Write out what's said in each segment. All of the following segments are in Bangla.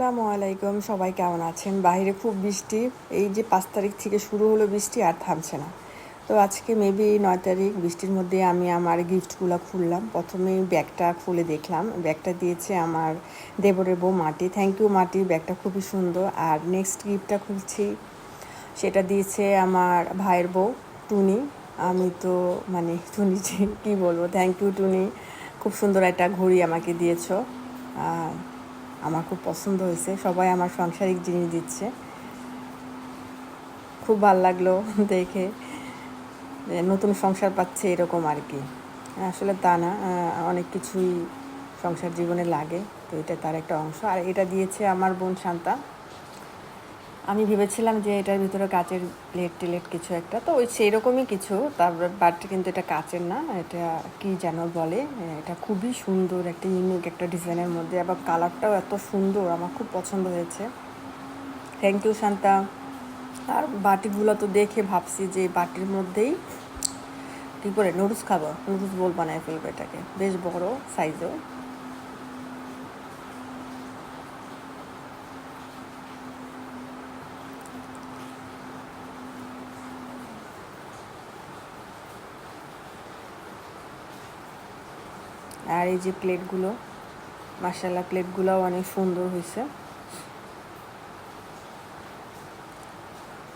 আসসালামু আলাইকুম, সবাই কেমন আছেন? বাইরে খুব বৃষ্টি। এই যে 5 তারিখ থেকে শুরু হলো বৃষ্টি, আর থামছে না। তো আজকে মেবি 9 তারিখ, বৃষ্টির মধ্যে আমি আমার গিফটগুলো খুললাম। প্রথমেই ব্যাগটা খুলে দেখলাম, ব্যাগটা দিয়েছে আমার দেবরের বউ মাটি। থ্যাংক ইউ মাটি, ব্যাগটা খুবই সুন্দর। আর নেক্সট গিফটটা খুলছি, সেটা দিয়েছে আমার ভাইয়ের বউ টুনি। আমি তো মানে টুনি কী বলবো, থ্যাংক ইউ টুনি। খুব সুন্দর একটা ঘড়ি আমাকে দিয়েছো, আমার খুব পছন্দ হয়েছে। সবাই আমার সাংসারিক জিনিস দিচ্ছে, খুব ভালো লাগলো দেখে। নতুন সংসার পাচ্ছে এরকম আর কি। আসলে তা না, অনেক কিছুই সংসার জীবনে লাগে, তো এটা তার একটা অংশ। আর এটা দিয়েছে আমার বোন শান্তা। আমি ভেবেছিলাম যে এটার ভিতরে কাচের প্লেট টেলেট কিছু একটা, তো ওই সেই রকমই কিছু, তারপর বাট কিন্তু এটা কাচের না, এটা কি যেন বলে। এটা খুবই সুন্দর, একটা ইউনিক একটা ডিজাইনের মধ্যে, আবার কালারটাও এত সুন্দর, আমার খুব পছন্দ হয়েছে। Thank you Shanta. আর বাটিগুলো তো দেখে ভাবছি যে বাটির মধ্যেই কী করে নুডলস খাবো, নুডলস বোল বানায় ফেলবো। এটাকে বেশ বড় সাইজও। আর এই যে প্লেটগুলো, মাশাআল্লাহ প্লেটগুলোও অনেক সুন্দর হয়েছে।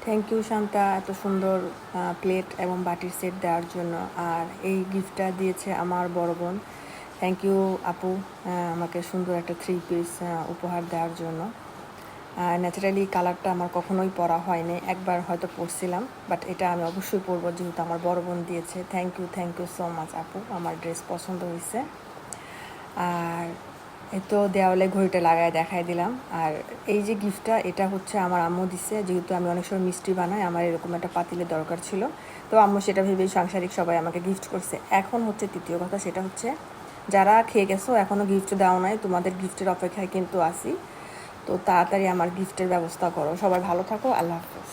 থ্যাংক ইউ শান্তা এত সুন্দর প্লেট এবং বাটির সেট দেওয়ার জন্য। আর এই গিফটটা দিয়েছে আমার বড় বোন। থ্যাংক ইউ আপু, আমাকে সুন্দর একটা 3 পিস উপহার দেওয়ার জন্য। ন্যাচারালি কালারটা আমার কখনোই পরা হয়নি, একবার হয়তো পরছিলাম, বাট এটা আমি অবশ্যই পরবো যেহেতু আমার বড় বোন দিয়েছে। থ্যাংক ইউ সো মাচ আপু, আমার ড্রেস পছন্দ হয়েছে। আর এই তো দেওয়ালে ঘড়িটা লাগায় দেখাই দিলাম। আর এই যে গিফটটা, এটা হচ্ছে আমার আম্মু দিচ্ছে, যেহেতু আমি অনেক সময় মিষ্টি বানাই, আমার এরকম একটা পাতিলের দরকার ছিল, তো আম্মু সেটা ভেবেই সাংসারিক সবাই আমাকে গিফট করছে। এখন হচ্ছে তৃতীয় কথা, সেটা হচ্ছে যারা খেয়ে গেছো এখনও গিফট দেওয়া নাই, তোমাদের গিফটের অপেক্ষায় কিন্তু আসি। তো তাড়াতাড়ি আমার গিফটের ব্যবস্থা করো। সবাই ভালো থাকো, আল্লাহ হাফেজ।